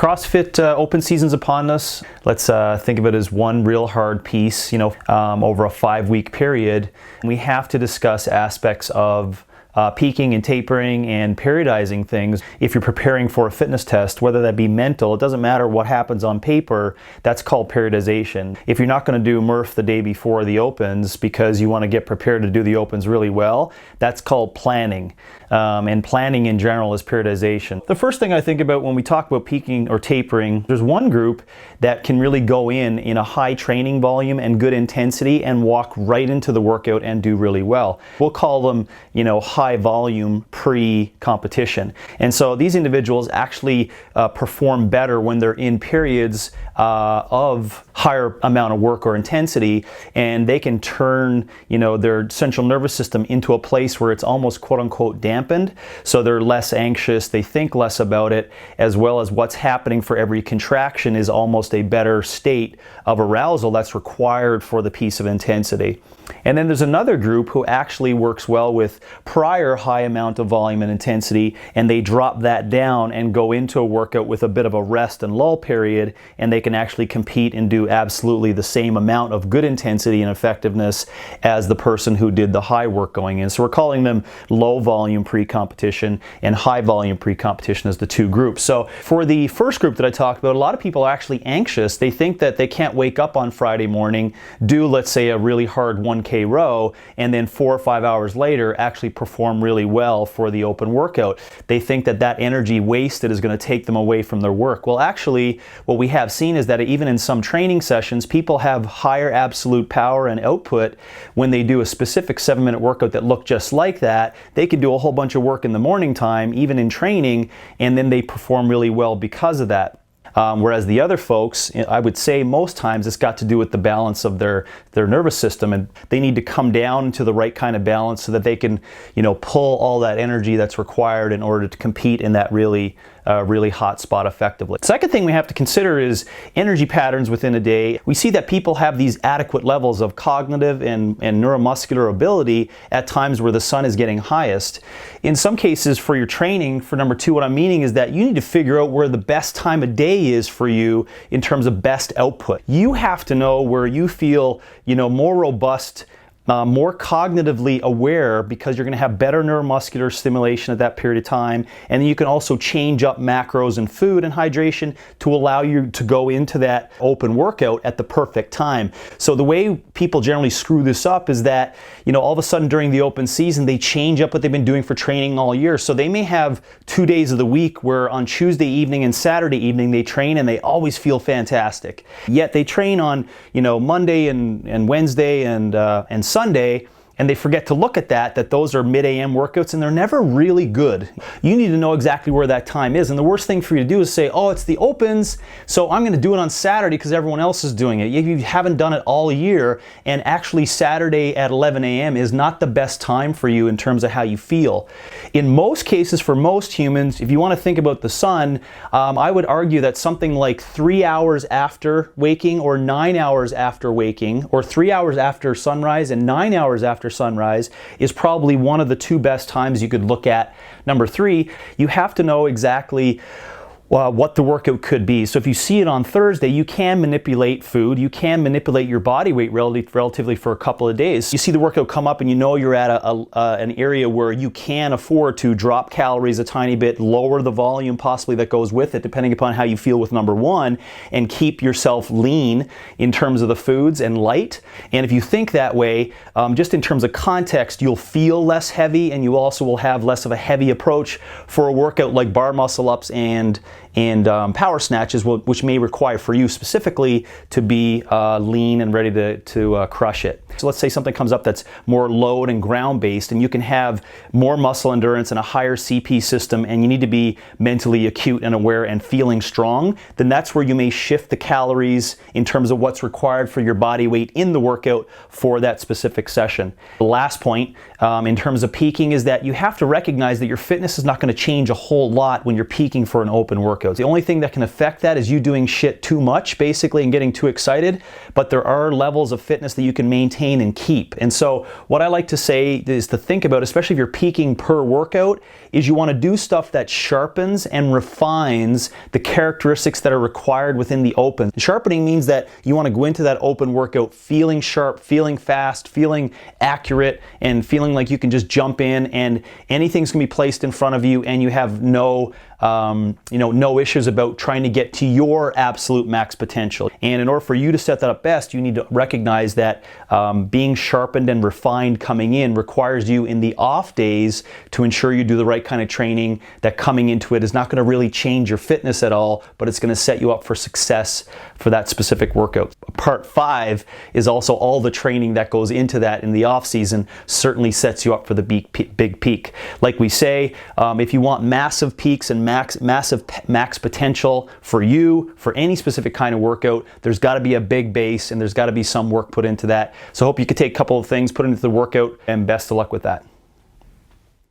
CrossFit Open season's upon us. Let's think of it as one real hard piece, over a 5-week period. We have to discuss aspects of peaking and tapering and periodizing things. If you're preparing for a fitness test, whether that be mental, it doesn't matter what happens on paper, that's called periodization. If you're not going to do Murph the day before the Opens because you want to get prepared to do the Opens really well, that's called planning. And planning in general is periodization. The first thing I think about when we talk about peaking or tapering, there's one group that can really go in a high training volume and good intensity and walk right into the workout and do really well. We'll call them, high volume pre-competition. And so these individuals actually perform better when they're in periods of higher amount of work or intensity, and they can turn their central nervous system into a place where it's almost quote unquote dampened, so they're less anxious, they think less about it, as well as what's happening for every contraction is almost a better state of arousal that's required for the piece of intensity. And then there's another group who actually works well with prior high amount of volume and intensity, and they drop that down and go into a workout with a bit of a rest and lull period, and they can actually compete and do absolutely the same amount of good intensity and effectiveness as the person who did the high work going in. So we're calling them low volume pre-competition and high volume pre-competition as the two groups. So for the first group that I talked about, a lot of people are actually anxious. They think that they can't wake up on Friday morning, do let's say a really hard 1K row, and then 4 or 5 hours later actually perform really well for the open workout. They think that that energy wasted is going to take them away from their work. Well, actually, what we have seen is that even in some training sessions, people have higher absolute power and output when they do a specific 7-minute workout that look just like that. They could do a whole bunch of work in the morning time, even in training, and then they perform really well because of that. Whereas the other folks, I would say most times it's got to do with the balance of their nervous system, and they need to come down to the right kind of balance so that they can, pull all that energy that's required in order to compete in that really hot spot effectively. Second thing we have to consider is energy patterns within a day. We see that people have these adequate levels of cognitive and neuromuscular ability at times where the sun is getting highest. In some cases for your training, for number two, what I'm meaning is that you need to figure out where the best time of day is for you in terms of best output. You have to know where you feel, more robust, more cognitively aware, because you're going to have better neuromuscular stimulation at that period of time, and then you can also change up macros and food and hydration to allow you to go into that open workout at the perfect time. So the way people generally screw this up is that all of a sudden during the open season they change up what they've been doing for training all year. So they may have 2 days of the week where on Tuesday evening and Saturday evening they train and they always feel fantastic, yet they train on Monday and Wednesday and Sunday, and they forget to look at that those are mid-AM workouts and they're never really good. You need to know exactly where that time is, and the worst thing for you to do is say, oh, it's the Opens, so I'm going to do it on Saturday because everyone else is doing it. You haven't done it all year, and actually Saturday at 11 a.m. is not the best time for you in terms of how you feel. In most cases, for most humans, if you want to think about the sun, I would argue that something like 3 hours after waking, or 9 hours after waking, or 3 hours after sunrise and 9 hours after sunrise is probably one of the two best times you could look at. Number three, you have to know exactly what the workout could be. So if you see it on Thursday, you can manipulate food, you can manipulate your body weight relatively for a couple of days. You see the workout come up and you're at an area where you can afford to drop calories a tiny bit, lower the volume possibly that goes with it, depending upon how you feel with number one, and keep yourself lean in terms of the foods and light. And if you think that way, just in terms of context, you'll feel less heavy, and you also will have less of a heavy approach for a workout like bar muscle ups and power snatches, which may require for you specifically to be lean and ready to crush it. So let's say something comes up that's more load and ground based, and you can have more muscle endurance and a higher CP system, and you need to be mentally acute and aware and feeling strong. Then that's where you may shift the calories in terms of what's required for your body weight in the workout for that specific session. The last point in terms of peaking is that you have to recognize that your fitness is not going to change a whole lot when you're peaking for an open workouts. The only thing that can affect that is you doing shit too much, basically, and getting too excited. But there are levels of fitness that you can maintain and keep. And so what I like to say is to think about, especially if you're peaking per workout, is you want to do stuff that sharpens and refines the characteristics that are required within the open. Sharpening means that you want to go into that open workout feeling sharp, feeling fast, feeling accurate, and feeling like you can just jump in and anything's going to be placed in front of you and you have no issues about trying to get to your absolute max potential. And in order for you to set that up best, you need to recognize that being sharpened and refined coming in requires you in the off days to ensure you do the right kind of training, that coming into it is not going to really change your fitness at all, but it's going to set you up for success for that specific workout. Part 5 is also all the training that goes into that in the off season certainly sets you up for the big peak. Like we say, if you want massive peaks and massive max potential for you, for any specific kind of workout, there's got to be a big base and there's got to be some work put into that. So I hope you could take a couple of things, put into the workout, and best of luck with that.